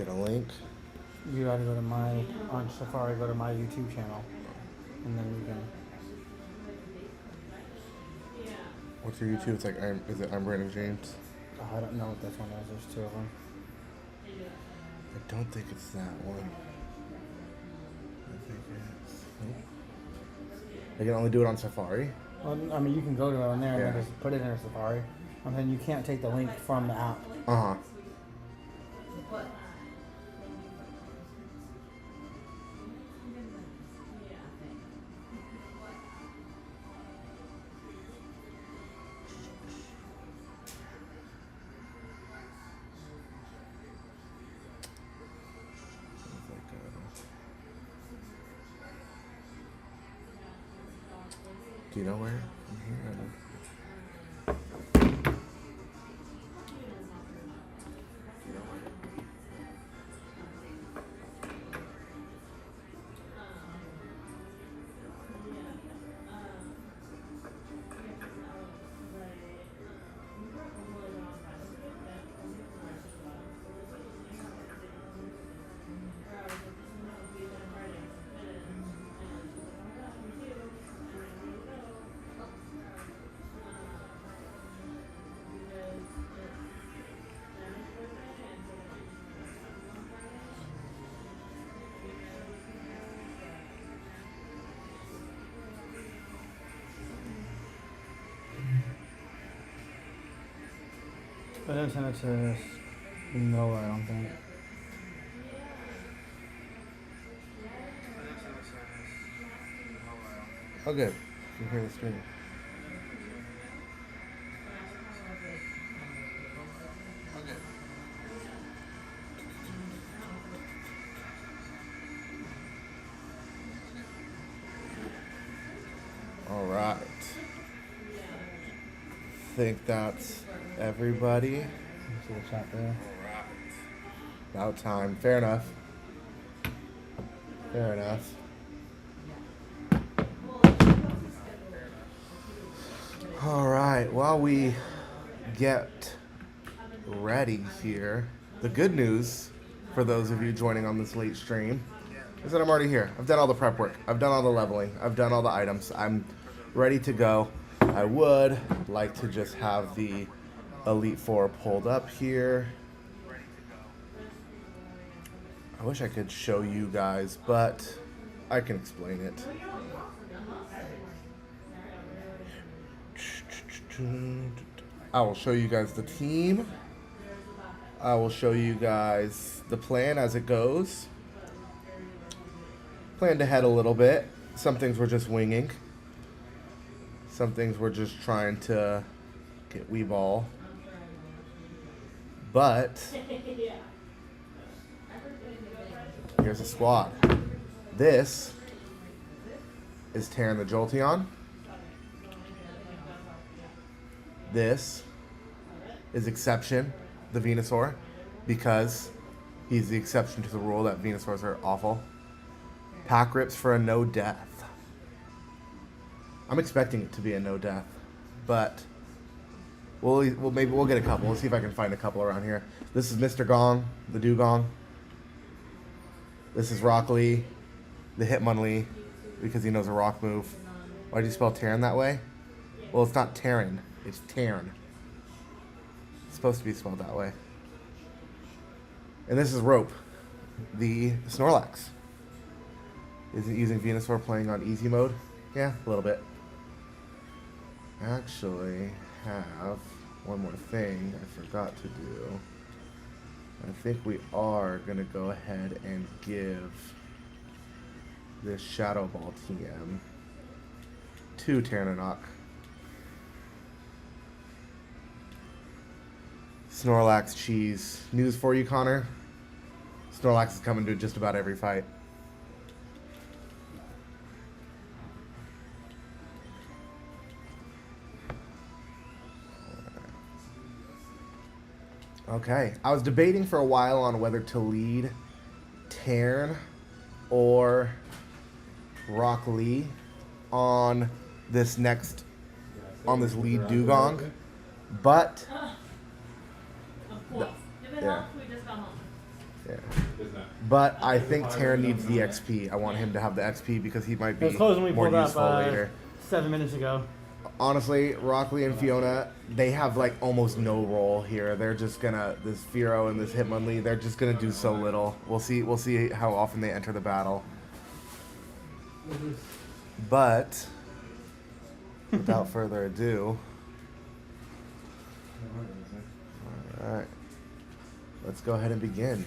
Get a link. You gotta go to on Safari, go to my YouTube channel. And then you can. What's your YouTube? It's like, I'm Brandon James? Oh, I don't know what this one is. There's 2 of them. I don't think it's that one. I think it's... Nope. I can only do it on Safari? Well, I mean, you can go to it on there and Yeah. then just put it in Safari. And then you can't take the link from the app. Uh-huh. Do you know where? I'm here. I don't. I didn't send it to nowhere, I don't think. Oh, good. You can hear the screen. Okay. All right. Think that's everybody. Let me see the chat there. About time. Fair enough. Fair enough. All right. While we get ready here, the good news for those of you joining on this late stream is that I'm already here. I've done all the prep work. I've done all the leveling. I've done all the items. I'm ready to go. I would like to just have the Elite Four pulled up here. I wish I could show you guys, but I can explain it. I will show you guys the team. I will show you guys the plan as it goes. Planned ahead a little bit. Some things we're just winging. Some things we're just trying to get Weeball. But here's a squad. This is Terran the Jolteon. This is Exception, the Venusaur, because he's the exception to the rule that Venusaurs are awful. Pack rips for a no death. I'm expecting it to be a no death, but maybe we'll get a couple. We'll see if I can find a couple around here. This is Mr. Gong, the Dugong. This is Rock Lee, the Hitmonlee, because he knows a rock move. Why do you spell Terran that way? Well, it's not Terran, it's Terran. It's supposed to be spelled that way. And this is Rope, the Snorlax. Is it using Venusaur playing on easy mode? Yeah, a little bit. Actually, have one more thing I forgot to do. I think we are going to go ahead and give this Shadow Ball TM to Terranok. Snorlax cheese. News for you, Connor. Snorlax is coming to just about every fight. Okay, I was debating for a while on whether to lead Terran or Rock Lee on this lead Dugong, but yeah, Yeah. But I think Terran needs the XP. I want him to have the XP because he might It be was closed when we more pulled useful up later. 7 minutes ago. Honestly, Rockley and Fiona, they have like almost no role here. They're just gonna, this Firo and this Hitmonlee, they're just gonna do so little. We'll see how often they enter the battle. But without further ado, all right, let's go ahead and begin.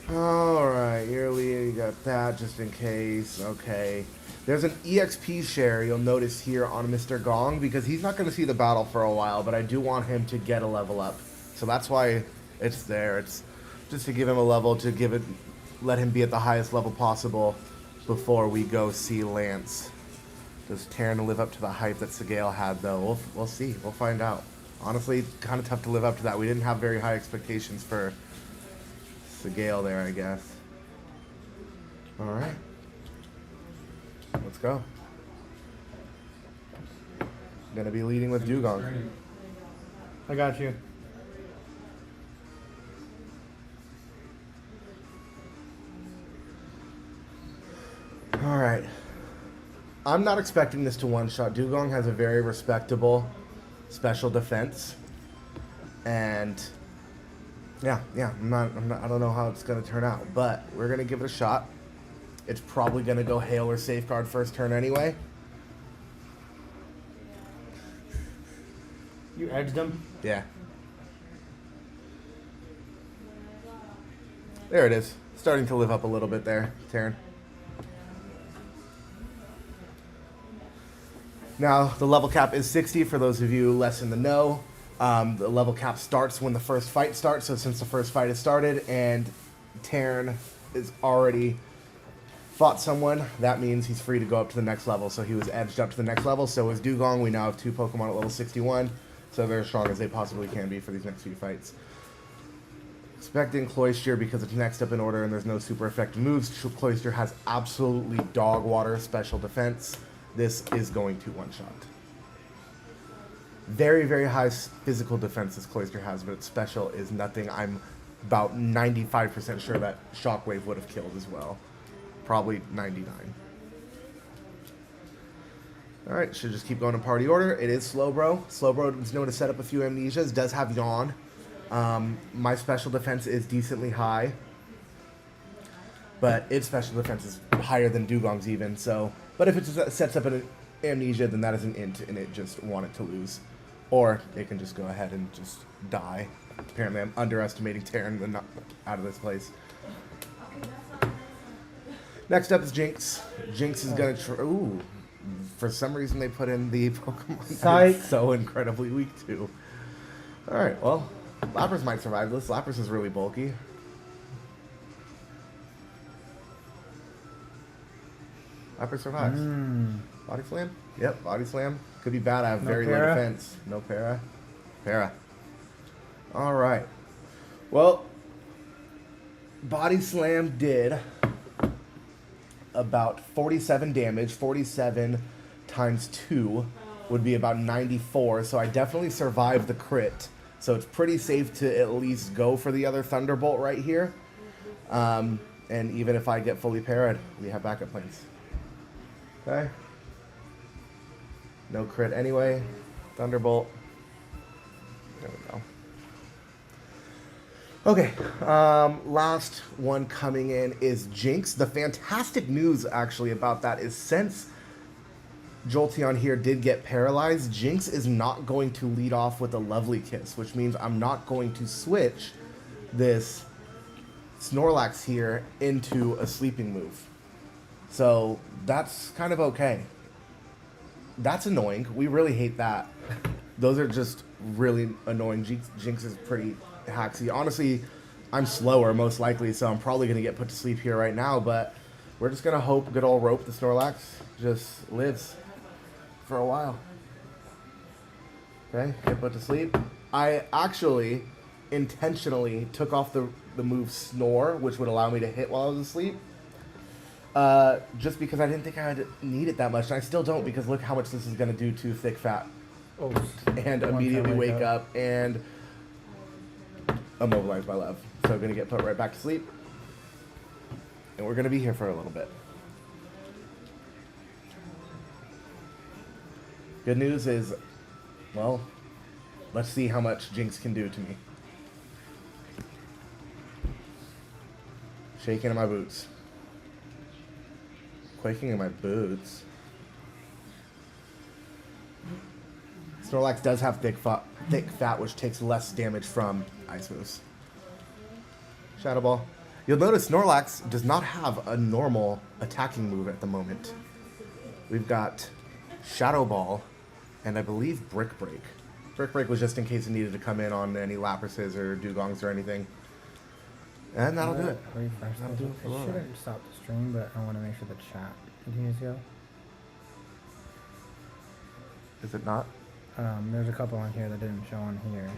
All right, yearly, you got that just in case. Okay. There's an EXP share you'll notice here on Mr. Gong because he's not going to see the battle for a while, but I do want him to get a level up. So that's why it's there. It's just to give him a level, to let him be at the highest level possible before we go see Lance. Does Terran live up to the hype that Sigale had, though? We'll see. We'll find out. Honestly, kind of tough to live up to that. We didn't have very high expectations for Sigale there, I guess. All right. Let's go. Gonna be leading with Dugong. I got you. All right. I'm not expecting this to one-shot. Dugong has a very respectable special defense, and yeah. I don't know how it's gonna turn out, but we're gonna give it a shot. It's probably going to go Hail or Safeguard first turn anyway. You edged him? Yeah. There it is. Starting to live up a little bit there, Terran. Now, the level cap is 60 for those of you less in the know. The level cap starts when the first fight starts, so since the first fight has started and Terran is already fought someone, that means he's free to go up to the next level. So he was edged up to the next level. So is Dugong. We now have 2 Pokemon at level 61. So they're as strong as they possibly can be for these next few fights. Expecting Cloyster because it's next up in order and there's no super effective moves. Cloyster has absolutely dog water special defense. This is going to one-shot. Very, very high physical defense this Cloyster has, but its special is nothing. I'm about 95% sure that Shockwave would have killed as well. Probably 99. Alright, should just keep going in party order. It is Slowbro. Slowbro is known to set up a few amnesias, does have Yawn. My special defense is decently high, but its special defense is higher than Dugong's even, so. But if it sets up an amnesia, then that is an int, and it just wanted to lose. Or it can just go ahead and just die. Apparently I'm underestimating Terran out of this place. Next up is Jinx. Jinx is going to ooh. For some reason they put in the Pokemon that is so incredibly weak too. Alright, well, Lapras might survive this. Lapras is really bulky. Lapras survives. Body Slam? Yep, Body Slam. Could be bad. I have very low defense. No Para. Para. Alright. Well, Body Slam did about 47 damage. 47 times 2 would be about 94. So I definitely survived the crit. So it's pretty safe to at least go for the other Thunderbolt right here. And even if I get fully parried, we have backup plans. Okay. No crit anyway. Thunderbolt. There we go. Okay, last one coming in is Jinx. The fantastic news, actually, about that is since Jolteon here did get paralyzed, Jinx is not going to lead off with a Lovely Kiss, which means I'm not going to switch this Snorlax here into a sleeping move. So that's kind of okay. That's annoying. We really hate that. Those are just really annoying. Jinx is pretty hacksy. Honestly, I'm slower most likely, so I'm probably going to get put to sleep here right now, but we're just going to hope good old Rope the Snorlax just lives for a while. Okay, get put to sleep. I actually intentionally took off the move Snore, which would allow me to hit while I was asleep, just because I didn't think I'd need it that much, and I still don't, because look how much this is going to do to Thick Fat. And immediately wake up and immobilize my love. So gonna get put right back to sleep. And we're gonna be here for a little bit. Good news is, well, let's see how much Jinx can do to me. Shaking in my boots. Quaking in my boots. Snorlax does have thick fat, which takes less damage from ice moves. Shadow Ball. You'll notice Snorlax does not have a normal attacking move at the moment. We've got Shadow Ball, and I believe Brick Break. Brick Break was just in case it needed to come in on any Laprases or Dugongs or anything. And that'll do it. Refresh That'll do it for it. a little Shouldn't stop the stream, but I want to make sure the chat continues to go. Is it not? There's a couple on here that didn't show on here.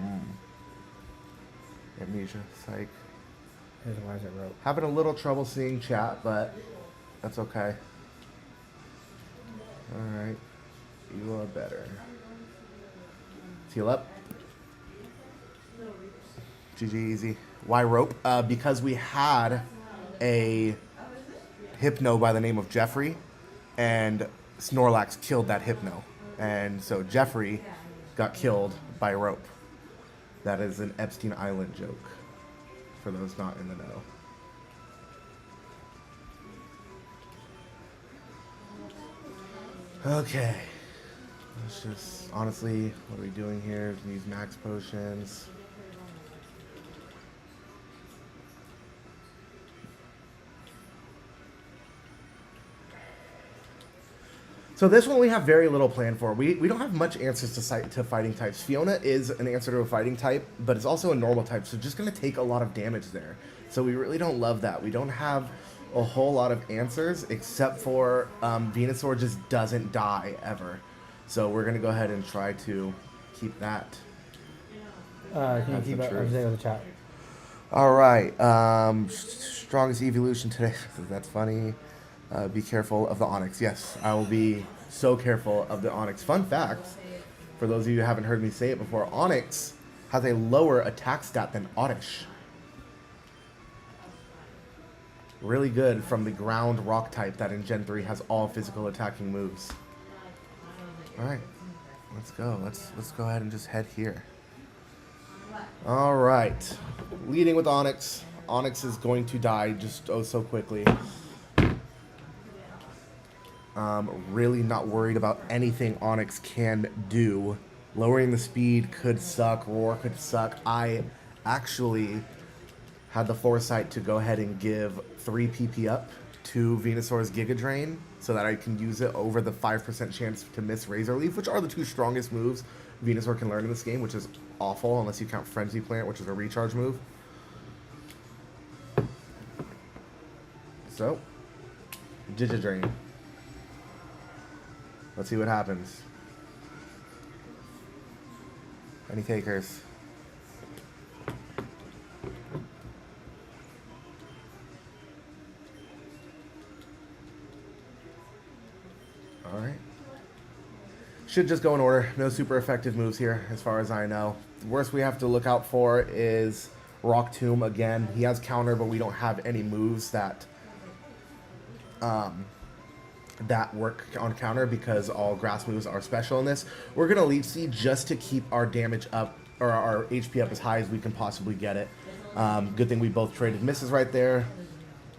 Amnesia, psych. Here's why is it wrote. Having a little trouble seeing chat, but that's okay. Alright. You are better. Let's heal up. GG easy. Why rope? Because we had a Hypno by the name of Jeffrey, and Snorlax killed that Hypno. And so Jeffrey got killed by rope. That is an Epstein Island joke, for those not in the know. Okay. Let's just, honestly, what are we doing here? Use max potions. So this one we have very little planned for. We don't have much answers to fighting types. Fiona is an answer to a fighting type, but it's also a normal type, so just going to take a lot of damage there. So we really don't love that. We don't have a whole lot of answers, except for Venusaur just doesn't die ever. So we're going to go ahead and try to keep that. Can you keep up to date with the chat? All right. Strongest evolution today. That's funny. Be careful of the Onyx. Yes, I will be so careful of the Onyx. Fun fact, for those of you who haven't heard me say it before, Onyx has a lower attack stat than Oddish. Really good from the ground rock type that in Gen 3 has all physical attacking moves. Alright, let's go. Let's go ahead and just head here. Alright, leading with Onyx. Onyx is going to die just oh so quickly. Really not worried about anything Onyx can do. Lowering the speed could suck. Roar could suck. I actually had the foresight to go ahead and give 3 PP up to Venusaur's Giga Drain so that I can use it over the 5% chance to miss Razor Leaf, which are the 2 strongest moves Venusaur can learn in this game, which is awful unless you count Frenzy Plant, which is a recharge move. So, Giga Drain. Let's see what happens. Any takers? Alright. Should just go in order. No super effective moves here, as far as I know. The worst we have to look out for is Rock Tomb again. He has counter, but we don't have any moves that that work on counter because all grass moves are special in this. We're going to Leech Seed just to keep our damage up, or our HP up as high as we can possibly get it. Good thing we both traded misses right there.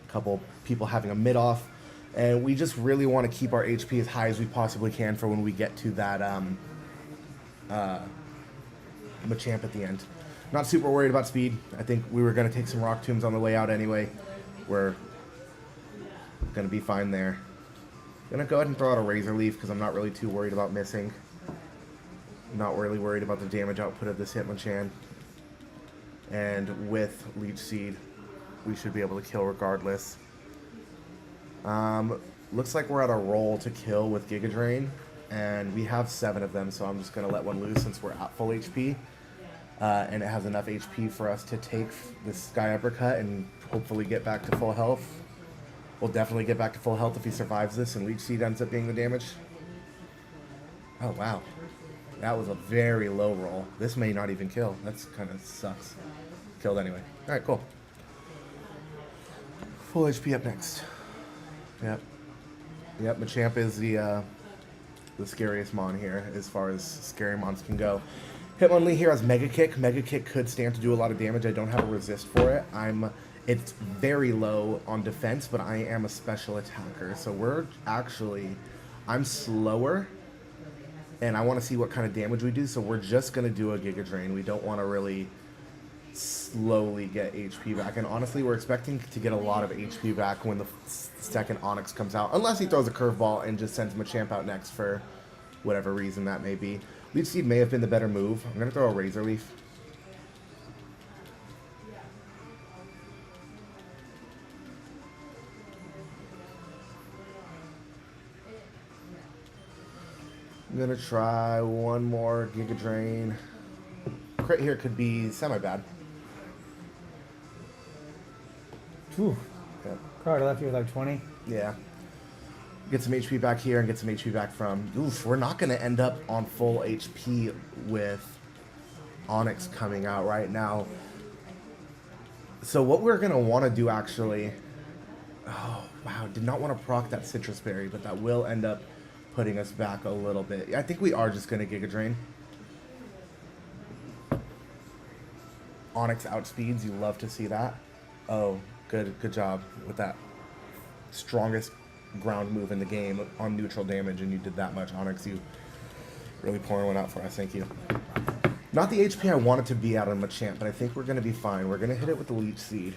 A couple people having a mid off. And we just really want to keep our HP as high as we possibly can for when we get to that Machamp at the end. Not super worried about speed. I think we were going to take some Rock Tombs on the way out anyway. We're going to be fine there. Gonna go ahead and throw out a Razor Leaf because I'm not really too worried about missing. Not really worried about the damage output of this Hitmonchan. And with Leech Seed, we should be able to kill regardless. Looks like we're at a roll to kill with Giga Drain, and we have 7 of them, so I'm just gonna let one loose since we're at full HP. And it has enough HP for us to take this Sky Uppercut and hopefully get back to full health. We'll definitely get back to full health if he survives this and Leech Seed ends up being the damage. Oh, wow. That was a very low roll. This may not even kill. That's kind of sucks. Killed anyway. Alright, cool. Full HP up next. Yep. Yep, Machamp is the scariest mon here as far as scary mons can go. Hitmonlee here has Mega Kick. Mega Kick could stand to do a lot of damage. I don't have a resist for it. It's very low on defense, but I am a special attacker. So I'm slower, and I want to see what kind of damage we do. So we're just going to do a Giga Drain. We don't want to really slowly get HP back. And honestly, we're expecting to get a lot of HP back when the second Onyx comes out. Unless he throws a curveball and just sends Machamp out next for whatever reason that may be. Leech Seed may have been the better move. I'm going to throw a Razor Leaf. I'm going to try one more Giga Drain. Crit here could be semi-bad. Whew. Yep. Card left you with like 20. Yeah. Get some HP back here and get some HP back from... Oof, we're not going to end up on full HP with Onyx coming out right now. So what we're going to want to do actually... Oh, wow. Did not want to proc that Citrus Berry, but that will end up putting us back a little bit. I think we are just going to Giga Drain. Onyx outspeeds. You love to see that. Oh, good job with that. Strongest ground move in the game on neutral damage, and you did that much. Onyx, you really pouring one out for us. Thank you. Not the HP I wanted to be out on Machamp, but I think we're going to be fine. We're going to hit it with the Leech Seed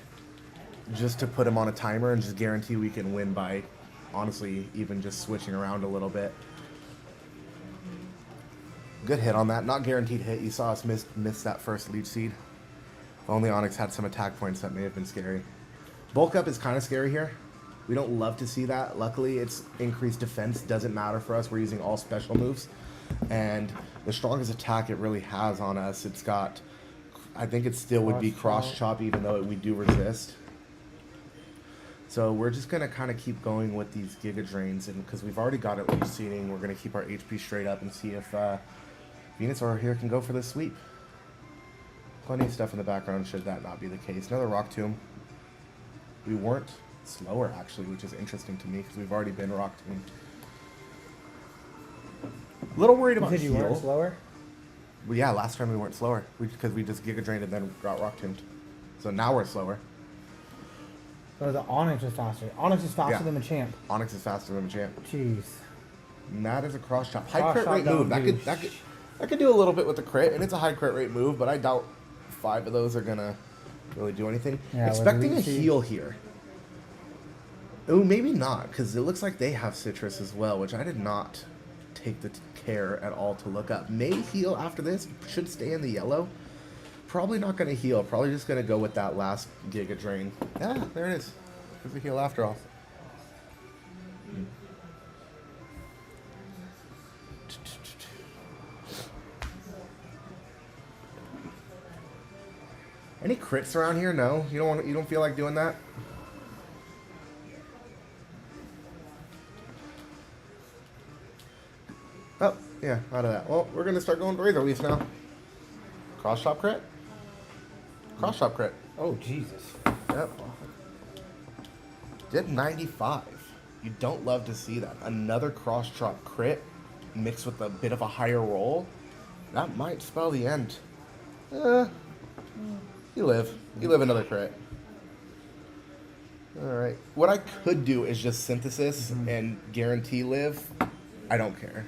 just to put him on a timer and just guarantee we can win by, honestly, even just switching around a little bit. Good hit on that. Not guaranteed hit. You saw us miss that first Leech Seed. If only Onyx had some attack points, that may have been scary. Bulk Up is kind of scary here. We don't love to see that. Luckily, it's increased defense. Doesn't matter for us. We're using all special moves. And the strongest attack it really has on us, it's got... I think it still would be Cross Chop, even though we do resist. So we're just going to kind of keep going with these Giga Drains. And because we've already got it Leech Seeding, we're going to keep our HP straight up and see if Venusaur here can go for the sweep. Plenty of stuff in the background should that not be the case. Another Rock Tomb. We weren't slower, actually, which is interesting to me because we've already been Rock Tomb. A little worried about Because you weren't heal. slower? Well, yeah, last time we weren't slower because we just Giga Drained and then got Rock Tombed. So now we're slower. So the Onyx is faster. Onyx is faster than Machamp. Onyx is faster than Machamp. Jeez. And that is a Cross Chop. High Cross crit chop rate don't move. do That could do a little bit with the crit, and it's a high crit rate move, but I doubt 5 of those are going to really do anything. Yeah, Expecting a Leech Seed. heal here. Oh, maybe not, because it looks like they have Citrus as well, which I did not take the care at all to look up. May heal after this. Should stay in the yellow. Probably not going to heal. Probably just going to go with that last Giga Drain. Yeah, there it is. There's a heal after all. Any crits around here? No. You don't feel like doing that? Oh, yeah, out of that. Well, we're gonna start going to Razor Leaf now. Cross Chop crit? Cross Chop crit. Oh, Jesus. Yep. Did 95. You don't love to see that. Another Cross Chop crit mixed with a bit of a higher roll. That might spell the end. You live. You live another crit. Alright. What I could do is just Synthesis and guarantee live. I don't care.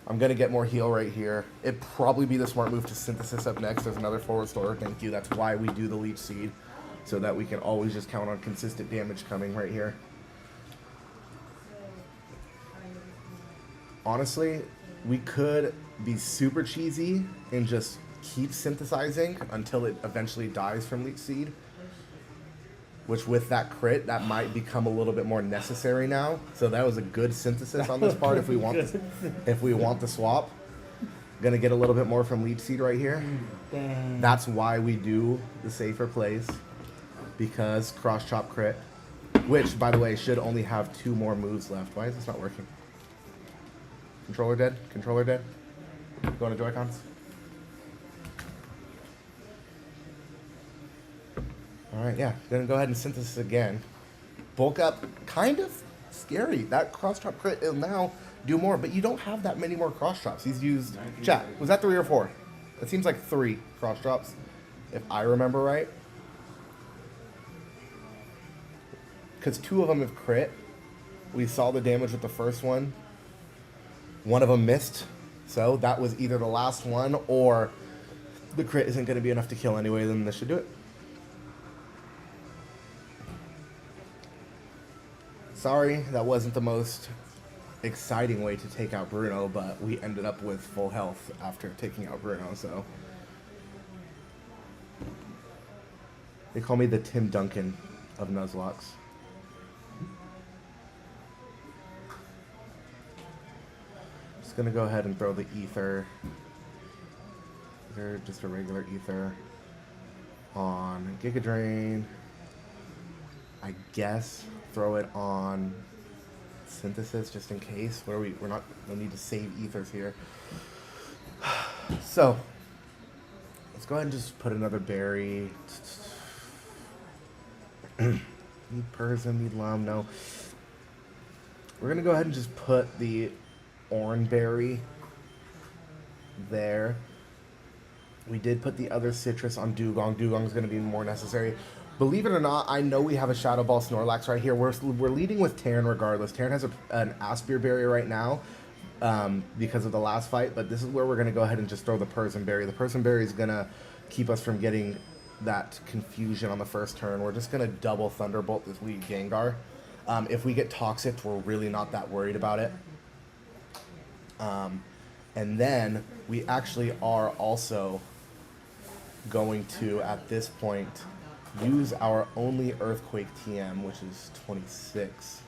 I'm going to get more heal right here. It'd probably be the smart move to Synthesis up next. There's another forward store. Thank you. That's why we do the Leech Seed. So that we can always just count on consistent damage coming right here. Honestly, we could be super cheesy and just keep synthesizing until it eventually dies from Leech Seed. Which with that crit, that might become a little bit more necessary now. So that was a good synthesis on this part if we want the swap. Gonna get a little bit more from Leech Seed right here. Dang. That's why we do the safer plays. Because Cross Chop crit. Which, by the way, should only have 2 more moves left. Why is this not working? Controller dead? Controller dead? Going to Joy-Cons? All right, yeah. Gonna go ahead and synthesis again. Bulk up, kind of scary. That cross drop crit will now do more, but you don't have that many more cross drops. He's used, chat, was that 3 or 4? It seems like 3 cross drops, if I remember right. Because 2 of them have crit. We saw the damage with the first one. One of them missed. So that was either the last one or the crit isn't going to be enough to kill anyway, then this should do it. Sorry, that wasn't the most exciting way to take out Bruno, but we ended up with full health after taking out Bruno, so. They call me the Tim Duncan of Nuzlocke. Just gonna go ahead and throw the ether. Just a regular ether on Giga Drain. I guess throw it on synthesis just in case. We're not, no need to save ethers here. So let's go ahead and just put another berry. Need Persim, need Lum, no. We're gonna go ahead and just put the Oranberry there. We did put the other citrus on Dugong. Dugong is going to be more necessary. Believe it or not, I know we have a Shadow Ball Snorlax right here. We're leading with Terran regardless. Terran has an Aspir Berry right now because of the last fight, but this is where we're going to go ahead and just throw the Persim Berry. The Persim Berry is going to keep us from getting that confusion on the first turn. We're just going to double Thunderbolt this lead Gengar. If we get Toxic, we're really not that worried about it. And then we actually are also going to, at this point, use our only Earthquake TM, which is 26,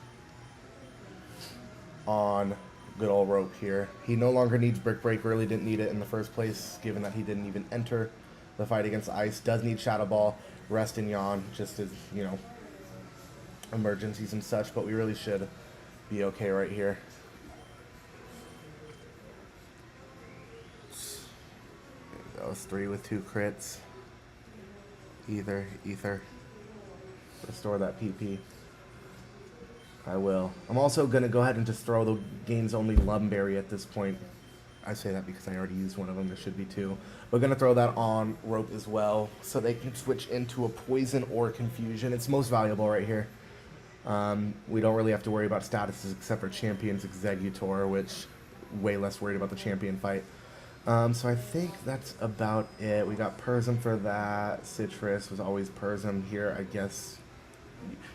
on good old Rope here. He no longer needs Brick Break, really didn't need it in the first place, given that he didn't even enter the fight against Ice. Does need Shadow Ball, Rest and Yawn, just as, you know, emergencies and such, but we really should be okay right here. Those 3 with 2 crits. Ether. Restore that PP. I will. I'm also going to go ahead and just throw the game's only Lumberry at this point. I say that because I already used one of them. There should be 2. We're going to throw that on Rope as well so they can switch into a Poison or Confusion. It's most valuable right here. We don't really have to worry about statuses except for Champion's Executor, which way less worried about the Champion fight. So I think that's about it. We got Persim for that. Citrus was always Persim here, I guess.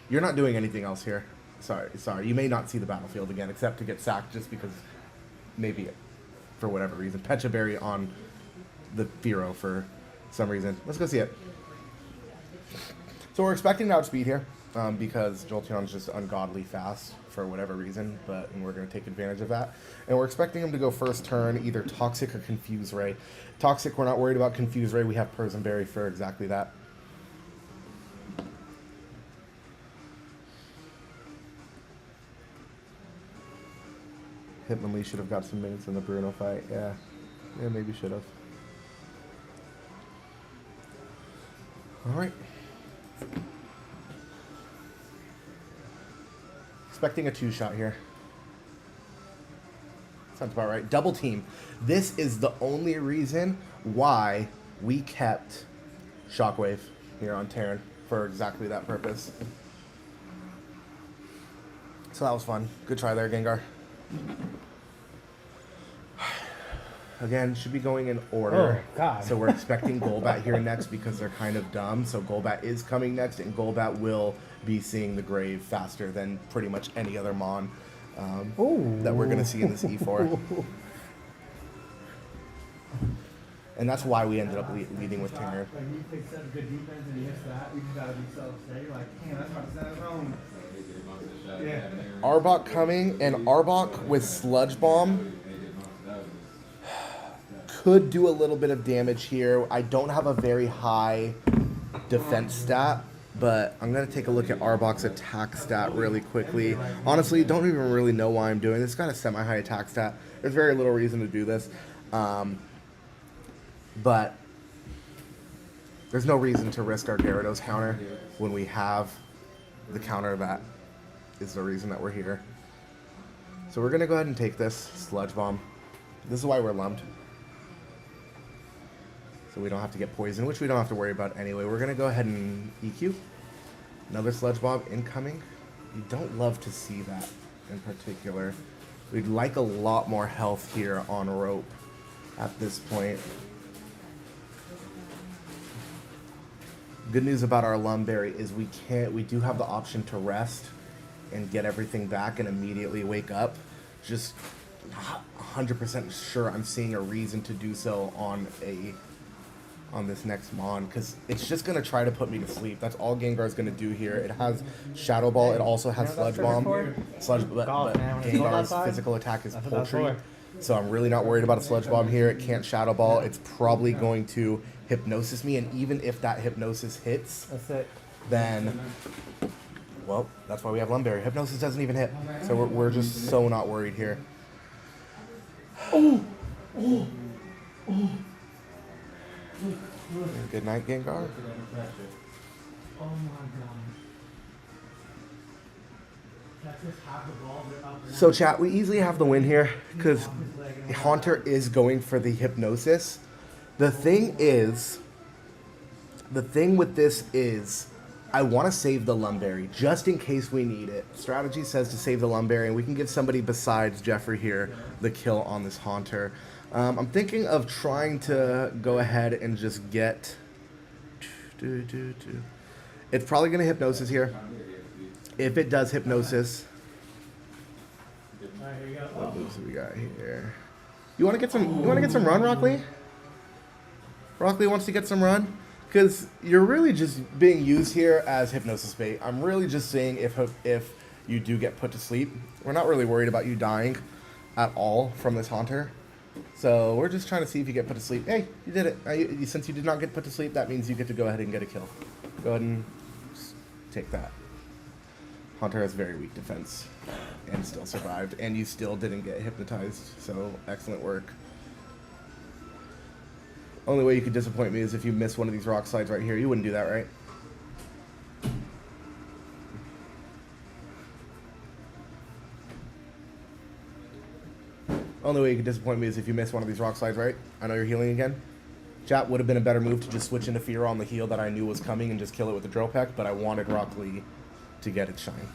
You're not doing anything else here. Sorry. You may not see the battlefield again, except to get sacked just because maybe for whatever reason. Pecha Berry on the Firo for some reason. Let's go see it. So we're expecting to outspeed here because Jolteon's just ungodly fast for whatever reason, and we're going to take advantage of that. And we're expecting him to go first turn, either Toxic or Confuse Ray. Toxic, we're not worried about. Confuse Ray, we have Persim Berry for exactly that. Hitmonlee should have got some minutes in the Bruno fight. Yeah, maybe should have. All right. Expecting a 2-shot here. Sounds about right. Double team. This is the only reason why we kept Shockwave here on Terran, for exactly that purpose. So that was fun. Good try there, Gengar. Again, should be going in order. Oh, God. So we're expecting Golbat here next because they're kind of dumb. So Golbat is coming next, and Golbat will be seeing the grave faster than pretty much any other Mon that we're going to see in this E4. And that's why we ended up leading with Terran. Like, you take such good defense and you hit that, you just gotta be so safe. Like, damn, that's about to send us home. Yeah. Arbok coming, and Arbok with Sludge Bomb could do a little bit of damage here. I don't have a very high defense stat, but I'm going to take a look at Arbok's attack stat really quickly. Honestly, don't even really know why I'm doing this. It's got a semi-high attack stat. There's very little reason to do this. But There's no reason to risk our Gyarados counter when we have the counter that is the reason that we're here. So we're going to go ahead and take this Sludge Bomb. This is why we're lumped. So we don't have to get poisoned, which we don't have to worry about anyway. We're going to go ahead and EQ. Another Sludge Bomb incoming. You don't love to see that in particular. We'd like a lot more health here on Rope at this point. Good news about our Lumberry is we do have the option to rest and get everything back and immediately wake up. Just not 100% sure I'm seeing a reason to do so on this next Mon, because it's just going to try to put me to sleep. That's all Gengar's going to do here. It has Shadow Ball. It also has Sludge Bomb. But Gengar's physical attack is Poultry. So I'm really not worried about a Sludge Bomb here. It can't Shadow Ball. It's probably going to Hypnosis me, and even if that Hypnosis hits, then, well, that's why we have Lumberry. Hypnosis doesn't even hit. So we're just so not worried here. Good night, Gengar. Oh my god. So chat, we easily have the win here because Haunter is going for the Hypnosis. The thing with this is I want to save the Lumberry just in case we need it. Strategy says to save the Lumberry, and we can give somebody besides Jeffrey here the kill on this Haunter. I'm thinking of trying to go ahead and just get... It's probably going to Hypnosis here. If it does Hypnosis... What moves do we got here? You want to get some run, Rockley? Rockley wants to get some run? Because you're really just being used here as Hypnosis bait. I'm really just saying if you do get put to sleep. We're not really worried about you dying at all from this Haunter. So we're just trying to see if you get put to sleep. Hey, you did it. Since you did not get put to sleep, that means you get to go ahead and get a kill. Go ahead and take that. Haunter has very weak defense and still survived. And you still didn't get hypnotized. So excellent work. Only way you could disappoint me is if you miss one of these rock slides right here. You wouldn't do that, right? Only way you could disappoint me is if you miss one of these rock slides, right? I know you're healing again. Chat would have been a better move to just switch into Fear on the heal that I knew was coming and just kill it with the Drill Peck, but I wanted Rock Lee to get its shine.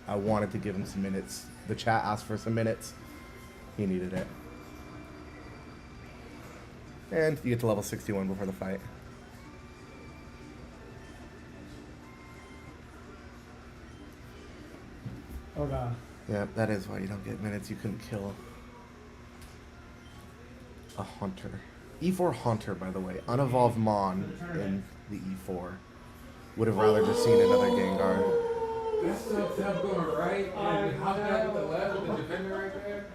I wanted to give him some minutes. The chat asked for some minutes. He needed it. And you get to level 61 before the fight. Oh god. Yeah, that is why you don't get minutes. You couldn't kill a Haunter. E4 Haunter, by the way. Unevolved Mon in the E4. Would have rather just seen another Gengar. That stuff going right, and how that with the left with the defender right there?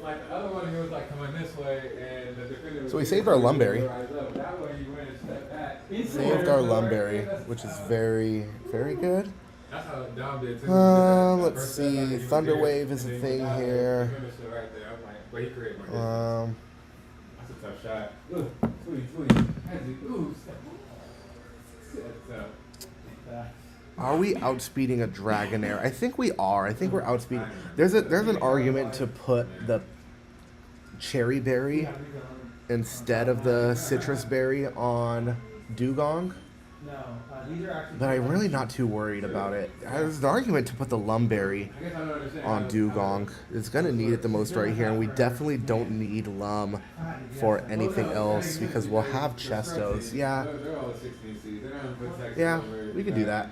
Like the other one, he was like coming this way, and the defender was... So we saved our Lumberry. That way he went and stepped back. Saved our Lumberry, which is very, very good. That's how Dom did too. Let's see. Thunder Wave is a thing here. Right there. I'm like, but he created more distance. That's a tough shot. Ooh, ooh, Are we outspeeding a Dragonair? I think we are. I think we're outspeeding. There's an argument to put the Cherry Berry instead of the Citrus Berry on Dugong. But I'm really not too worried about it. There's an argument to put the Lumberry on Dugong. It's going to need it the most right here, and we definitely don't need Lum for anything else because we'll have Chestos. Yeah. Yeah, we could do that.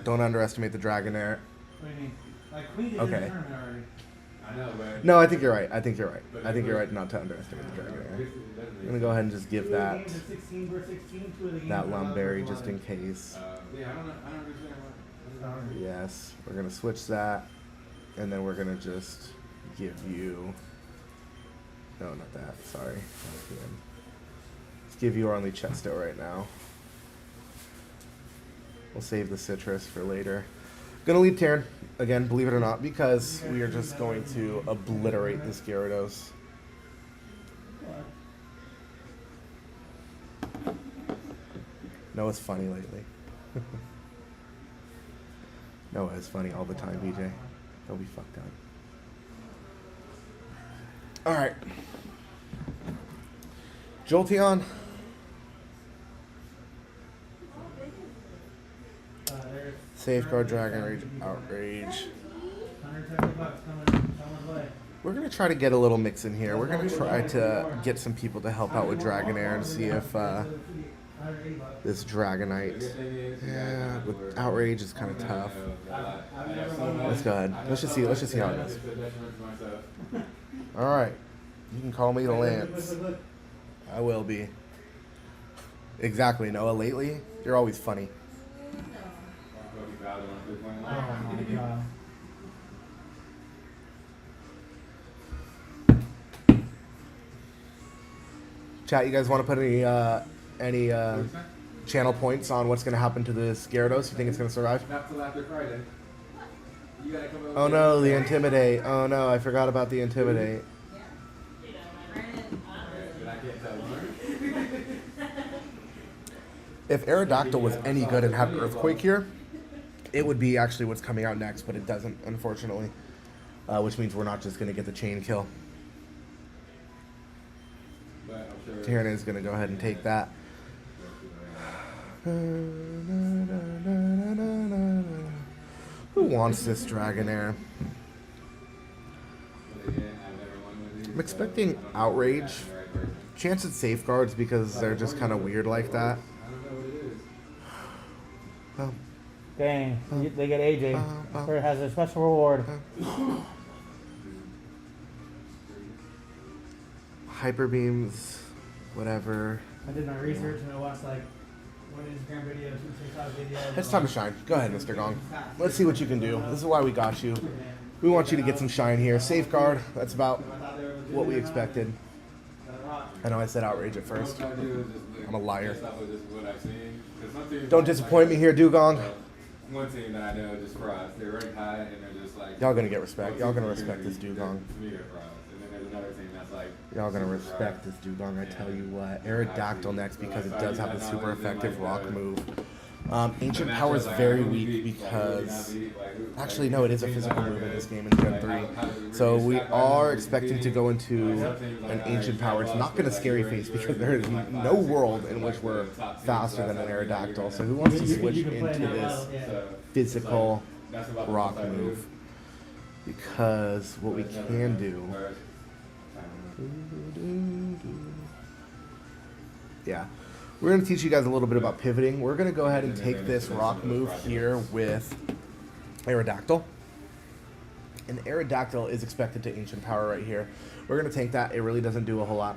Don't underestimate the Dragonair. Okay. No, I think you're right. I think you're right. I think you're right not to underestimate the Dragonair. I'm going to go ahead and just give that Lumberry just in case. Yes, we're going to switch that, and then we're going to just give you... No, not that. Sorry. Let's give you our only Chesto right now. We'll save the Citrus for later. Gonna leave Terran, again, believe it or not, because we are just going to obliterate this Gyarados. Noah's funny lately. Noah is funny all the time, BJ. Don't be fucked up. All right. Jolteon. Safeguard, Dragon Rage, Outrage. We're going to try to get a little mix in here. We're going to try to get some people to help out with Dragonair and see if this Dragonite. Yeah, with Outrage is kind of tough. Let's go ahead. Let's just see how it goes. All right. You can call me the Lance. I will be. Exactly, Noah. Lately, you're always funny. Oh my god. Chat, you guys want to put any channel points on what's going to happen to this Gyarados? You think it's going to survive? Not till after Friday. You gotta come over Oh no, the Intimidate. Oh no, I forgot about the Intimidate. But I can't tell one. If Aerodactyl was any good and had Earthquake here, it would be actually what's coming out next, but it doesn't, unfortunately. Which means we're not just going to get the chain kill. But I'm sure. Tyranitar is going to go ahead and take that. Who wants this Dragonair? I'm expecting Outrage. Chance at Safeguards because they're just kind of weird like that. Oh. Dang, they get AJ. Or it has a special reward. Hyper Beams, whatever. I did my research and I watched like one Instagram video, two TikTok videos. It's time to shine. Go ahead, Mr. Gong. Let's see what you can do. This is why we got you. We want you to get some shine here. Safeguard, that's about what we expected. I know I said Outrage at first. I'm a liar. Don't disappoint me here, Dugong. One team that I know just fries. They're ranked high and they're just like. Y'all gonna get respect. Y'all gonna respect this Dugong. To me, they're fries. And then there's another team that's like. Y'all gonna respect this Dugong, I tell you what. Aerodactyl next because it does have a super effective rock move. Ancient Power is very weak because... Actually, no, it is a physical move in this game in Gen 3. So we are expecting to go into an Ancient Power. It's not going to Scary Face because there is no world in which we're faster than an Aerodactyl. So who wants to switch into this physical rock move? Because what we can do... Yeah. We're going to teach you guys a little bit about pivoting. We're going to go ahead and take this rock move here with Aerodactyl. And Aerodactyl is expected to Ancient Power right here. We're going to tank that. It really doesn't do a whole lot.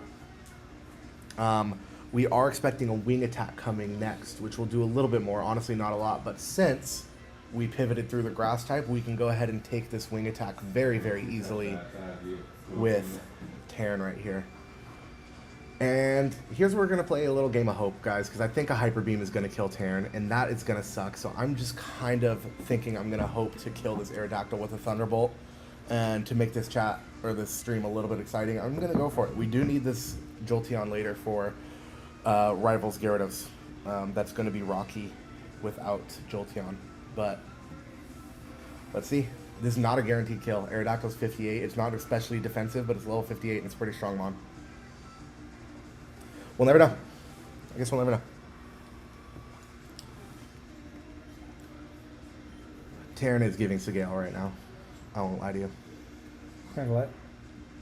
We are expecting a wing attack coming next, which will do a little bit more. Honestly, not a lot. But since we pivoted through the grass type, we can go ahead and take this wing attack very, very easily with Terran right here. And here's where we're going to play a little game of hope, guys, because I think a Hyper Beam is going to kill Terran, and that is going to suck. So I'm just kind of thinking I'm going to hope to kill this Aerodactyl with a Thunderbolt. And to make this chat, or this stream, a little bit exciting, I'm going to go for it. We do need this Jolteon later for Rivals Gyarados. That's going to be rocky without Jolteon. But let's see. This is not a guaranteed kill. Aerodactyl's 58. It's not especially defensive, but it's level 58, and it's pretty strong mon. We'll never know. I guess we'll never know. Terran is giving Sigale right now. I won't lie to you. Kind of what?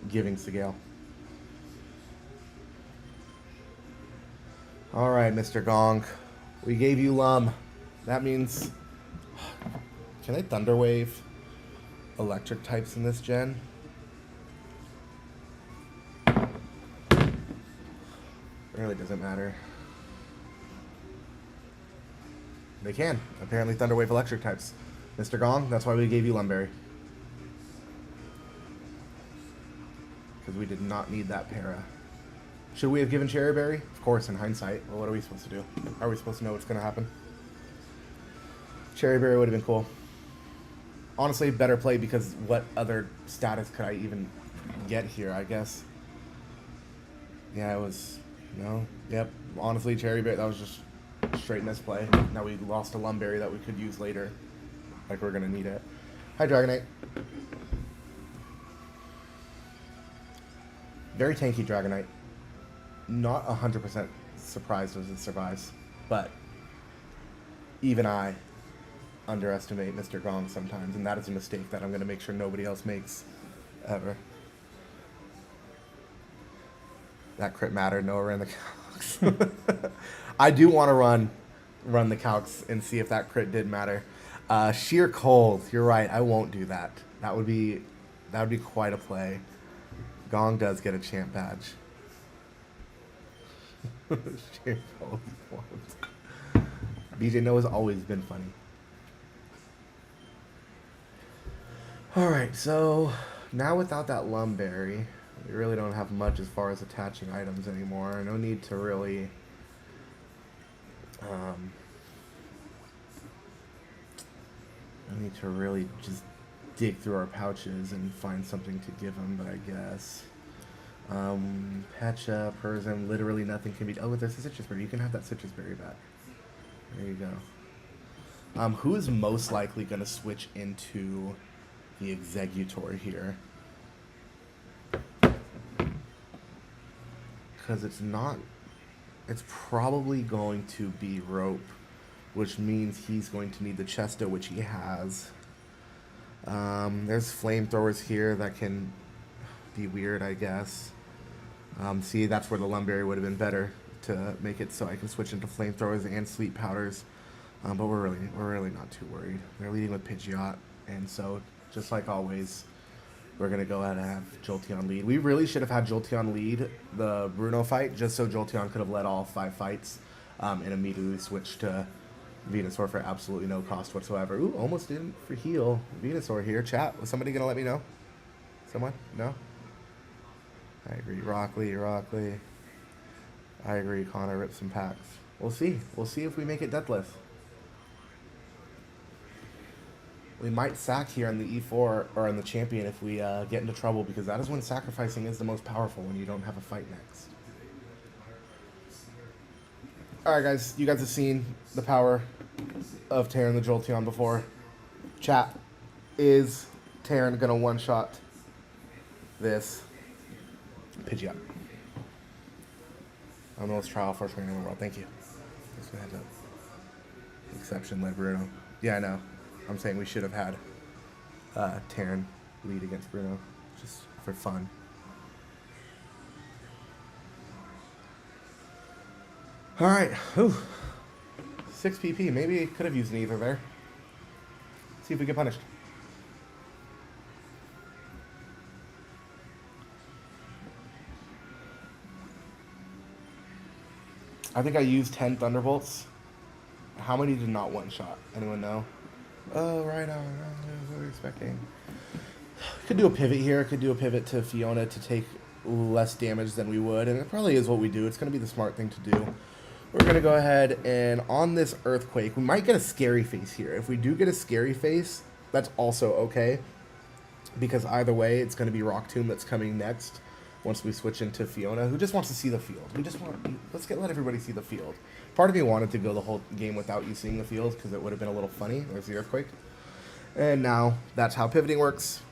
Giving Sigale. All right, Mr. Gong. We gave you Lum. That means... Can I Thunder Wave electric types in this gen? It really doesn't matter. They can. Apparently Thunder Wave electric types. Mr. Gong, that's why we gave you Lumberry. Because we did not need that para. Should we have given Cherry Berry? Of course, in hindsight. Well, what are we supposed to do? Are we supposed to know what's going to happen? Cherry Berry would have been cool. Honestly, better play because what other status could I even get here, I guess? Yeah, it was... No. Yep. Honestly, Cherry Berry, that was just straight misplay. Now we lost a Lumberry that we could use later. Like we're gonna need it. Hi, Dragonite. Very tanky Dragonite. Not 100% surprised as it survives, but even I underestimate Mr. Gong sometimes, and that is a mistake that I'm going to make sure nobody else makes ever. That crit mattered. Noah ran the calcs. I do want to run the calcs and see if that crit did matter. Sheer cold. You're right. I won't do that. That would be quite a play. Gong does get a champ badge. Sheer cold. BJ Noah's always been funny. Alright, so now without that Lumberry, we really don't have much as far as attaching items anymore. No need to really just dig through our pouches and find something to give him, but I guess Pecha, Persim, literally nothing can be. Oh, there's a citrus berry. You can have that citrus berry back. There you go. Who is most likely going to switch into the Executor here? Because it's probably going to be Rope, which means he's going to need the Chesto, which he has. There's flamethrowers here that can be weird, I guess. See, that's where the Lumberry would have been better to make it so I can switch into flamethrowers and sleep powders. But we're really not too worried. They're leading with Pidgeot, and so just like always, we're gonna go ahead and have Jolteon lead. We really should have had Jolteon lead the Bruno fight, just so Jolteon could have led all 5 fights, and immediately switched to Venusaur for absolutely no cost whatsoever. Ooh, almost didn't for heal Venusaur here. Chat, was somebody gonna let me know? Someone? No? I agree. Rockley. I agree. Connor ripped some packs. We'll see. We'll see if we make it deathless. We might sack here on the E4 or on the champion if we get into trouble, because that is when sacrificing is the most powerful, when you don't have a fight next. Alright guys, you guys have seen the power of Terran the Jolteon before. Chat, is Terran going to one-shot this Pidgeot? I'm the most trial first trainer in the world. Thank you. Just a heads up. Exception led Bruno. Yeah, I know. I'm saying we should have had Terran lead against Bruno, just for fun. All right. Ooh. 6 PP. Maybe could have used an either there. See if we get punished. I think I used 10 Thunderbolts. How many did not one-shot? Anyone know? Oh, right on. What were we expecting? Could do a pivot here. Could do a pivot to Fiona to take less damage than we would. And it probably is what we do. It's going to be the smart thing to do. We're going to go ahead and on this Earthquake, we might get a Scary Face here. If we do get a Scary Face, that's also okay. Because either way, it's going to be Rock Tomb that's coming next. Once we switch into Fiona, who just wants to see the field. Let everybody see the field. Part of me wanted to go the whole game without you seeing the field, because it would have been a little funny. There's the Earthquake. And now, that's how pivoting works.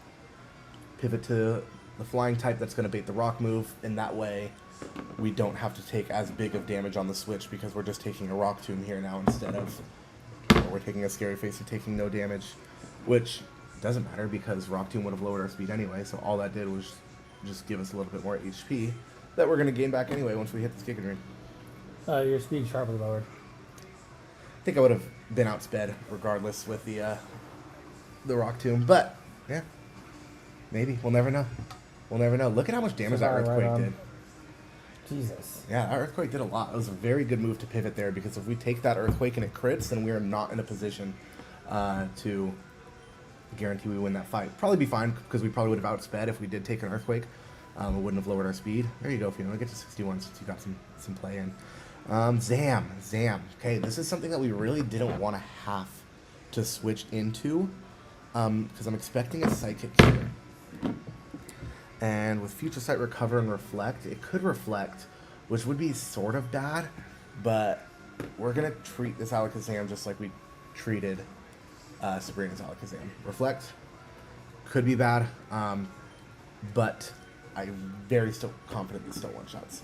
Pivot to the flying type that's going to bait the rock move, and that way, we don't have to take as big of damage on the switch, because we're just taking a Rock Tomb here now instead of, we're taking a Scary Face and taking no damage, which doesn't matter, because Rock Tomb would have lowered our speed anyway, so all that did was just give us a little bit more HP that we're going to gain back anyway once we hit this Giga Drain. Your speed sharply lowered. I think I would have been outsped regardless with the Rock Tomb, but yeah, maybe. We'll never know. We'll never know. Look at how much damage that Earthquake did. Jesus. Yeah, that Earthquake did a lot. It was a very good move to pivot there, because if we take that Earthquake and it crits, then we are not in a position to guarantee we win that fight. Probably be fine, because we probably would have outsped if we did take an Earthquake. It wouldn't have lowered our speed. There you go, Fiona. Get to 61 since you got some play in. Zam. Okay, this is something that we really didn't want to have to switch into, because I'm expecting a Psychic here. And with Future Sight, Recover, and Reflect, it could Reflect, which would be sort of bad, but we're gonna treat this Alakazam just like we treated Sabrina's Alakazam. Reflect could be bad, but I'm very still confident it's still one shots.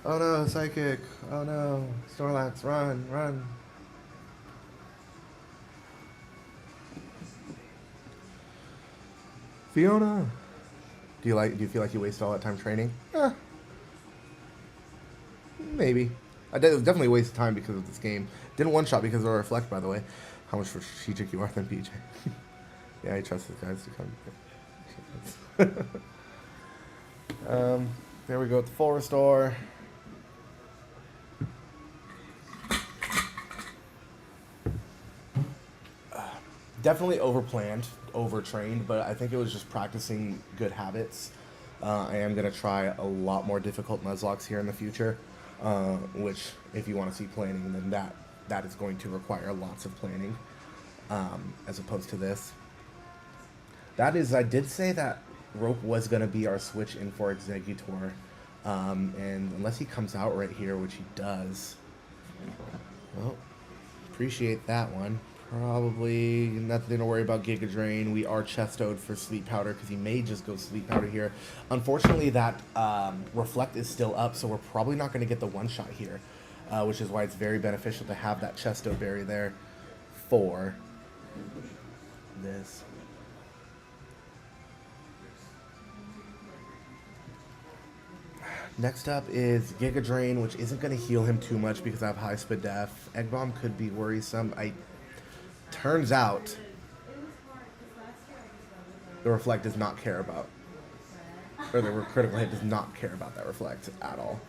Oh no, Psychic! Oh no, Snorlax, run, run! Fiona, do you feel like you wasted all that time training? Maybe. It was definitely a waste of time because of this game. Didn't one shot because of a reflect, by the way. How much more strategic you are than PJ. Yeah, I trust these guys to come. There we go with the full restore. Definitely overplanned, overtrained, but I think it was just practicing good habits. I am going to try a lot more difficult Nuzlocks here in the future, which, if you want to see planning, then that is going to require lots of planning, as opposed to this. That is, I did say that Rope was going to be our switch in for Exeggutor, and unless he comes out right here, which he does, well, appreciate that one. Probably nothing to worry about Giga Drain. We are chestoed for Sleep Powder because he may just go Sleep Powder here. Unfortunately, that Reflect is still up, so we're probably not going to get the one-shot here, which is why it's very beneficial to have that Chesto Berry there for this. Next up is Giga Drain, which isn't going to heal him too much because I have High Speed Def. Egg Bomb could be worrisome. Turns out, the Reflect does not care about, or the critical hit does not care about that Reflect at all.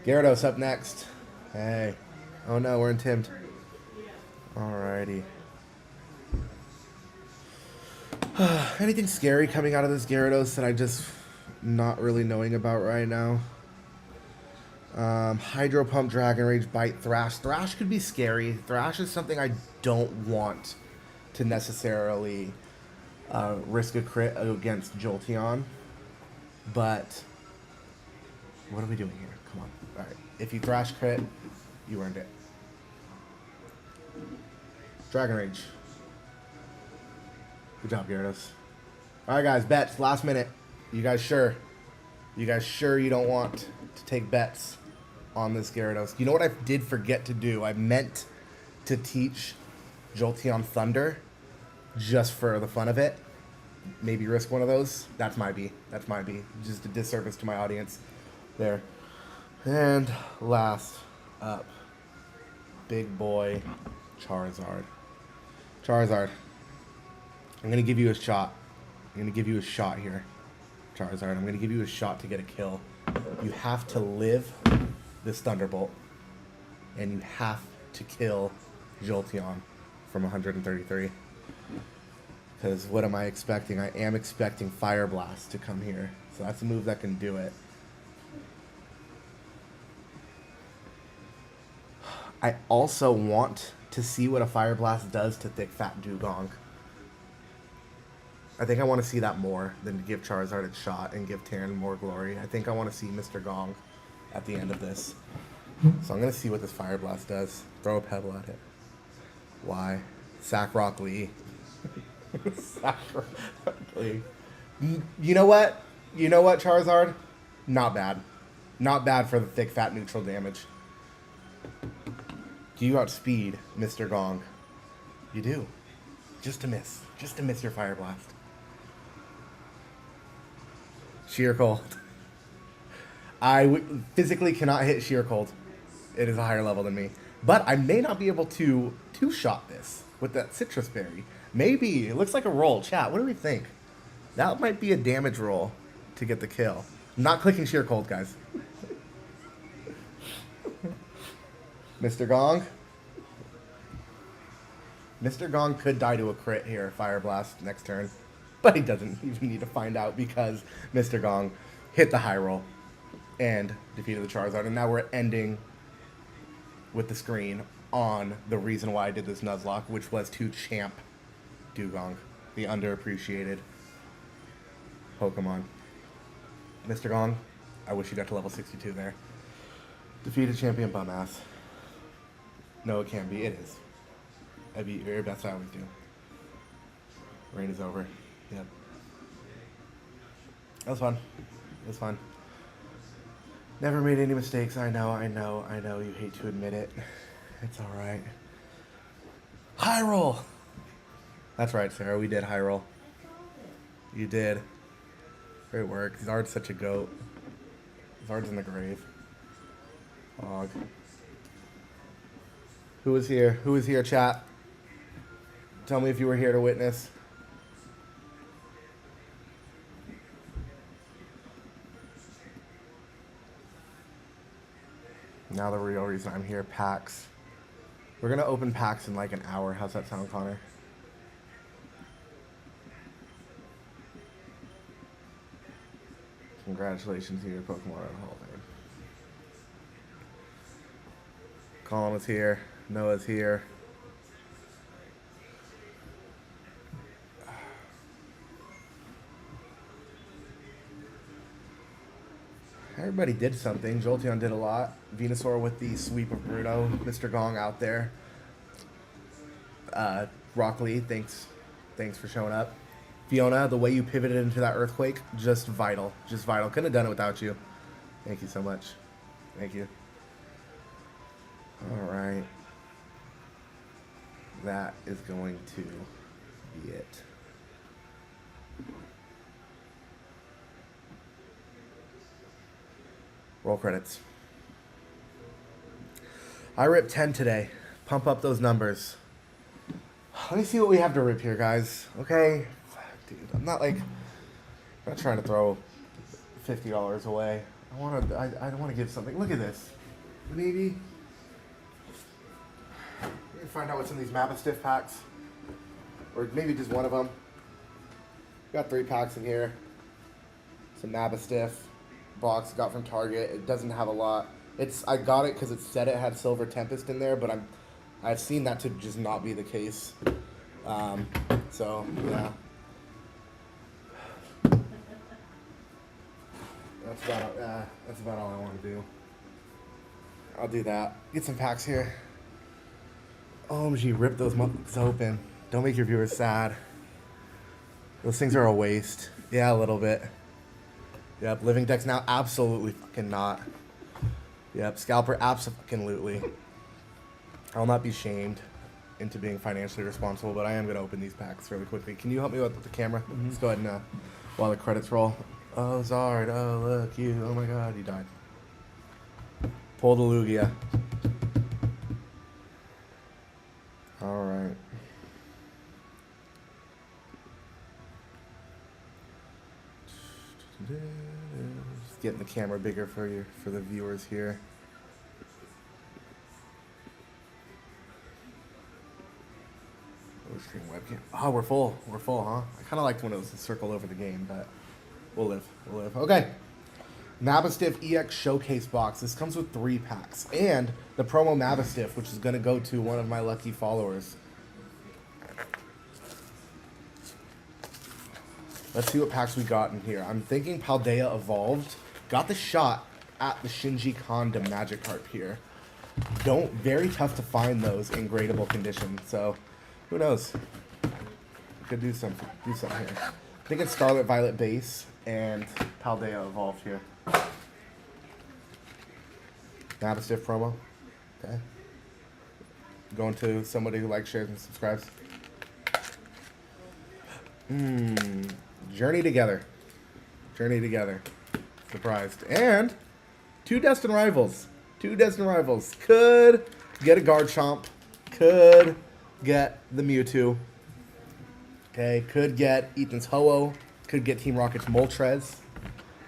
Gyarados up next. Hey. Oh no, we're intimed. Alrighty. Anything scary coming out of this Gyarados that I just not really knowing about right now? Hydro Pump, Dragon Rage, Bite, Thrash. Thrash could be scary. Thrash is something I don't want to necessarily risk a crit against Jolteon. But what are we doing here? Come on. Alright. If you Thrash crit, you earned it. Dragon Rage. Good job, Gyarados. Alright, guys. Bets. Last minute. You guys sure? You guys sure you don't want to take bets on this Gyarados? You know what I did forget to do? I meant to teach Jolteon Thunder just for the fun of it. Maybe risk one of those. That's my B. That's my B. Just a disservice to my audience there. And last up, big boy Charizard. Charizard. I'm going to give you a shot. I'm going to give you a shot here, Charizard. I'm going to give you a shot to get a kill. You have to live this Thunderbolt, and you have to kill Jolteon from 133. Because what am I expecting? I am expecting Fire Blast to come here. So that's a move that can do it. I also want to see what a Fire Blast does to Thick Fat Dugong. I think I want to see that more than to give Charizard a shot and give Terran more glory. I think I want to see Mr. Gong at the end of this. So I'm going to see what this Fire Blast does. Throw a Pebble at it. Why? Sack Rock Lee. Sack Rock Lee. You know what? You know what, Charizard? Not bad. Not bad for the thick, fat, neutral damage. Do you outspeed Mr. Gong? You do. Just to miss. Just to miss your Fire Blast. Sheer Cold. I physically cannot hit Sheer Cold. It is a higher level than me. But I may not be able to two-shot this with that Citrus Berry. Maybe. It looks like a roll. Chat, what do we think? That might be a damage roll to get the kill. I'm not clicking Sheer Cold, guys. Mr. Gong. Mr. Gong could die to a crit here, Fire Blast, next turn. But he doesn't even need to find out because Mr. Gong hit the high roll and defeated the Charizard. And now we're ending with the screen on the reason why I did this Nuzlocke, which was to champ Dugong, the underappreciated Pokemon. Mr. Gong, I wish you got to level 62 there. Defeated champion bum ass. No, it can be. It is. I beat your best. I always do. Rain is over. Yep. That was fun. It was fun. Never made any mistakes. I know. You hate to admit it. It's all right. High roll. That's right, Sarah. We did high roll. You did. Great work. Zard's such a goat. Zard's in the grave. Hog. Who was here? Who was here, chat? Tell me if you were here to witness. Now the real reason I'm here, packs. We're gonna open packs in like an hour. How's that sound, Connor? Congratulations to your Pokemon Hall of Fame. Colin is here. Noah's here. Everybody did something. Jolteon did a lot. Venusaur with the sweep of Bruno. Mr. Gong out there. Rock Lee, thanks for showing up. Fiona, the way you pivoted into that earthquake, just vital. Just vital. Couldn't have done it without you. Thank you so much. Thank you. All right. That is going to be it. Roll credits. I ripped 10 today. Pump up those numbers. Let me see what we have to rip here, guys. Okay? Dude, I'm not trying to throw $50 away. I want to give something. Look at this. Maybe. We can find out what's in these Mapastiff packs. Or maybe just one of them. Got 3 packs in here. Some Mapastiff. Box got from Target. It doesn't have a lot. I got it because it said it had Silver Tempest in there, but I've seen that to just not be the case. So yeah, that's about all I want to do. I'll do that. Get some packs here. OMG, rip those motherfuckers open. Don't make your viewers sad. Those things are a waste. Yeah, a little bit. Yep, living decks now, absolutely fucking not. Yep, scalper, absolutely. I'll not be shamed into being financially responsible, but I am going to open these packs really quickly. Can you help me with the camera? Mm-hmm. Let's go ahead and, while the credits roll. Oh, Zard, oh, look, you, oh my god, you died. Pull the Lugia. Alright. Just getting the camera bigger for the viewers here. Stream webcam. Oh, we're full. We're full, huh? I kind of liked when it was a circle over the game, but we'll live. We'll live. Okay. Mapastiff EX Showcase Box. This comes with 3 packs. And the promo Mapastiff, which is going to go to one of my lucky followers. Let's see what packs we got in here. I'm thinking Paldea Evolved. Got the shot at the Shinji Kanda Magikarp here. Very tough to find those in gradable condition, so who knows? We could do something here. I think it's Scarlet Violet base and Paldea Evolved here. Mapastiff promo. Okay. Going to somebody who likes, shares, and subscribes. Journey Together. Journey Together. Surprised. And 2 Destined Rivals. 2 Destined Rivals. Could get a Garchomp. Could get the Mewtwo. Okay, could get Ethan's Ho-Oh. Could get Team Rocket's Moltres.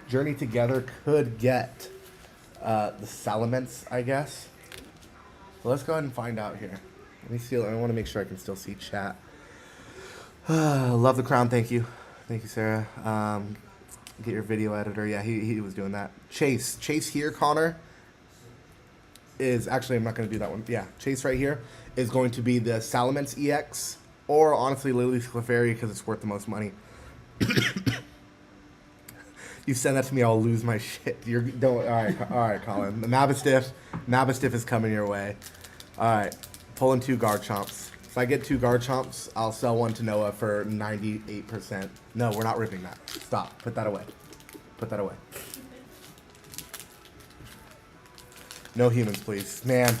Journey Together could get the Salamence, I guess. So let's go ahead and find out here. Let me see. I want to make sure I can still see chat. Love the crown. Thank you. Thank you, Sarah. Get your video editor. Yeah, he was doing that. Chase here, Connor, is actually, I'm not going to do that one. Yeah, Chase right here is going to be the Salamence EX, or honestly Lily's Clefairy because it's worth the most money. You send that to me, I'll lose my shit. All right, Colin. The Mapastiff is coming your way. All right, pulling 2 guard chomps. If I get 2 guard chomps, I'll sell one to Noah for 98%. No, we're not ripping that. Stop. Put that away. Put that away. No humans, please. Man.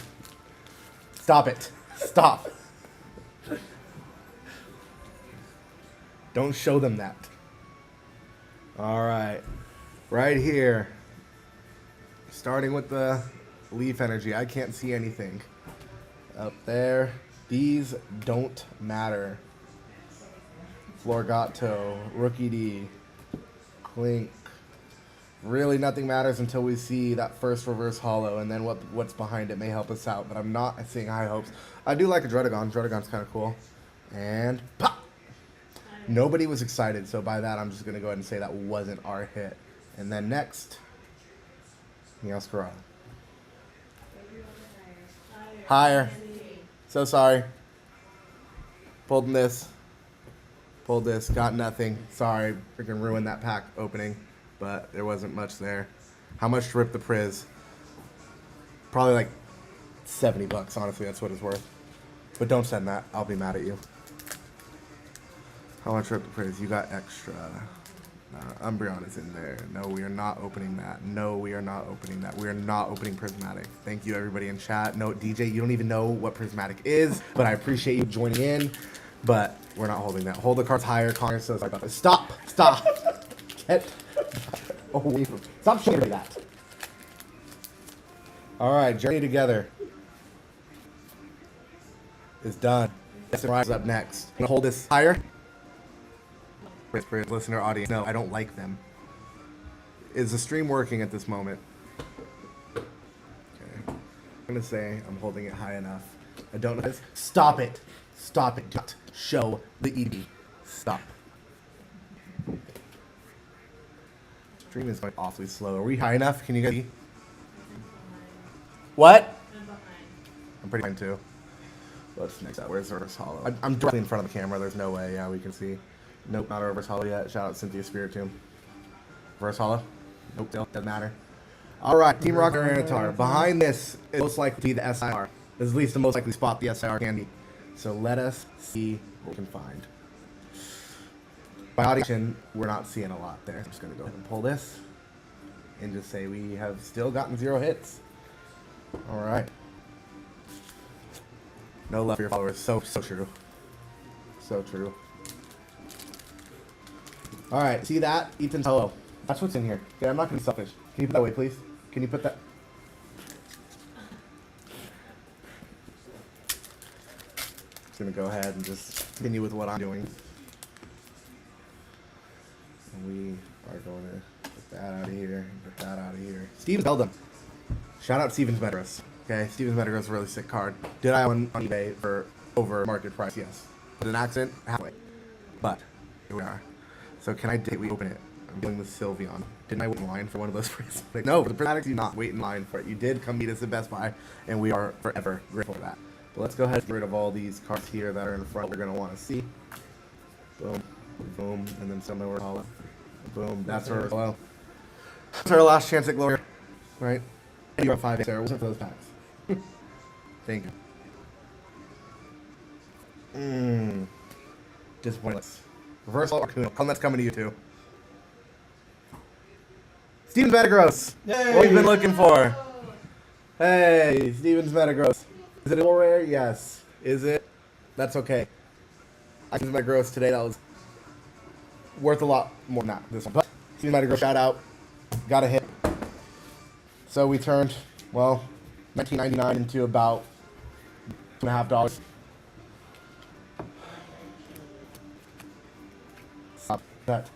Stop it. Stop. Don't show them that. All right. Right here. Starting with the Leaf Energy. I can't see anything. Up there. These don't matter. Florgato, Rookie D, Clink. Really nothing matters until we see that first reverse holo, and then what's behind it may help us out, but I'm not seeing high hopes. I do like a Dredagon. Dredagon's kind of cool. And pop! Nobody was excited, so by that I'm just going to go ahead and say that wasn't our hit. And then next, Meowscarada. Higher. So sorry. Pulled this. Pulled this. Got nothing. Sorry. Freaking ruined that pack opening. But there wasn't much there. How much to rip the Priz? Probably like $70, honestly. That's what it's worth. But don't send that. I'll be mad at you. How much to rip the Priz? You got extra. Umbreon is in there. No, we are not opening that. No, we are not opening that. We are not opening Prismatic. Thank you, everybody in chat. No, DJ, you don't even know what Prismatic is, but I appreciate you joining in. But we're not holding that. Hold the cards higher, Connor. So sorry about that. Stop! Stop! Get away from. Stop showing me that. All right, Journey Together is done. Rise up next. I'm gonna hold this higher. For listener audience, no, I don't like them. Is the stream working at this moment? Okay. I'm gonna say I'm holding it high enough. I don't know this. Stop it. Stop it. Don't show the ED. Stop. Stream is going awfully slow. Are we high enough? Can you guys see? What? I'm pretty fine too. What's next up? Where's the reverse holo? I'm directly in front of the camera. There's no way. Yeah, we can see. Nope, not a reverse holo yet. Shout out Cynthia Spirit Tomb. Reverse holo? Nope, still doesn't matter. Alright, Team Rocket Ranitar. Behind this is most likely to be the SIR. This is at least the most likely spot the SIR can be. So let us see what we can find. By audition, we're not seeing a lot there. I'm just going to go ahead and pull this and just say we have still gotten 0 hits. Alright. No love for your followers. So true. So true. Alright, see that? Ethan's hello. That's what's in here. Okay, I'm not going to be selfish. Can you put that away, please? Can you put that? Just going to go ahead and just continue with what I'm doing. And we are going to put that out of here and put that out of here. Steven Beldum. Shout out Steven's Metagross. Okay, Steven's Metagross is a really sick card. Did I on eBay for over market price? Yes. With an accident? Halfway. But here we are. So can I date we open it? I'm dealing with Sylveon. Didn't I wait in line for one of those prismatics? No, for the prismatics, you not wait in line for it. You did come meet us at Best Buy, and we are forever grateful for that. But let's go ahead and get rid of all these cards here that are in front we're going to want to see. Boom, boom, and then some over hollow. Boom, that's our hello. That's our last chance at glory, right? You're at 5 there. Wasn't for those packs. Thank you. Disappointing. Reversal Arcuno. That's coming to you too. Steven's Metagross. Yay! What we've been looking for. Hey, Steven's Metagross. Is it a little rare? Yes. Is it? That's okay. I Steven's Metagross today. That was worth a lot more than that. This one. But Steven's Metagross, shout out. Got a hit. So we turned, well, $19.99 into about $2.50. Stop that.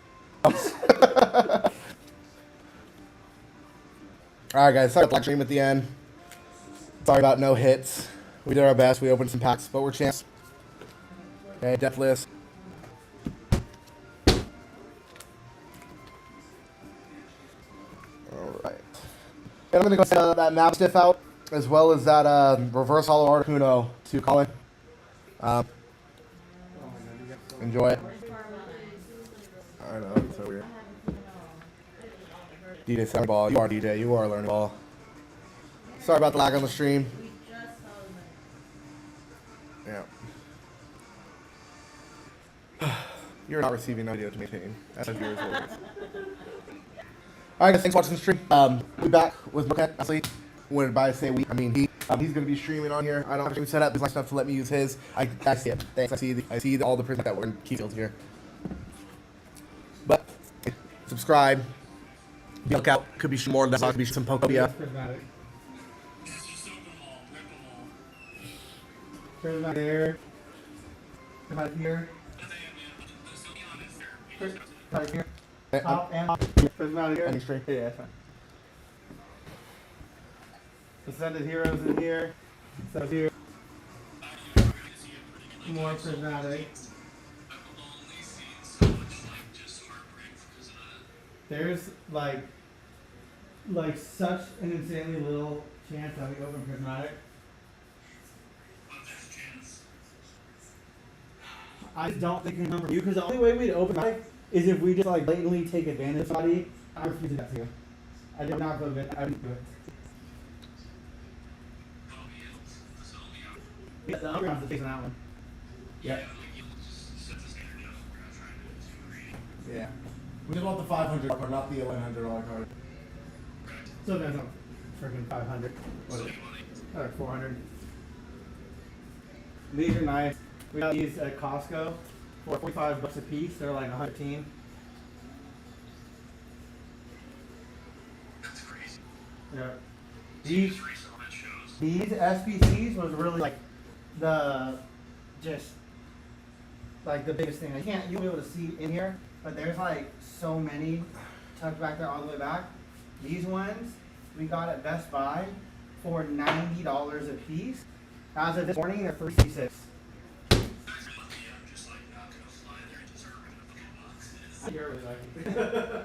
Alright guys, sorry about the stream at the end. Sorry about no hits. We did our best, we opened some packs, but we're champs. Okay, depth list. Alright. And I'm going to go send that map stiff out, as well as that reverse holo Articuno to Colin. Enjoy it. I know, it's so weird. DJ learning ball. You are DJ. You are learning ball. Sorry about the lag on the stream. Yeah. You're not receiving no video to maintain. As viewers will. Alright guys, thanks for watching the stream. We'll be back with Brooke, honestly. When I say we, I mean he. He's going to be streaming on here. I don't have stream set up. He's nice enough to let me use his. I see it. Thanks. I see all the prisons that were in Keyfield here. But subscribe. Be look out. Could be some more. Could be some Pokemon. Prismatic there. Right here. Right here. Top and prismatic here. Any straight? Yeah, that's fine. Ascended heroes in here. So here. More prismatic. There's like such an insanely little chance that we open prismatic. I just don't think it can come from you because the only way we'd open prismatic is if we just like blatantly take advantage of somebody. I refuse to do that to you. I did not go good. I didn't do it. Yeah, the underground's the face on that one. Yeah. Yeah. We just want the $500 card, not the $1,100 card. So there's no freaking 500. What is it? Or 400. These are nice. We got these at Costco for $45 a piece. They're like 115. That's crazy. Yeah. These SPCs was really like the biggest thing. You'll be able to see in here, but there's like so many tucked back there all the way back. These ones we got at Best Buy for $90 a piece. As of this morning, they're $366. You're really lucky.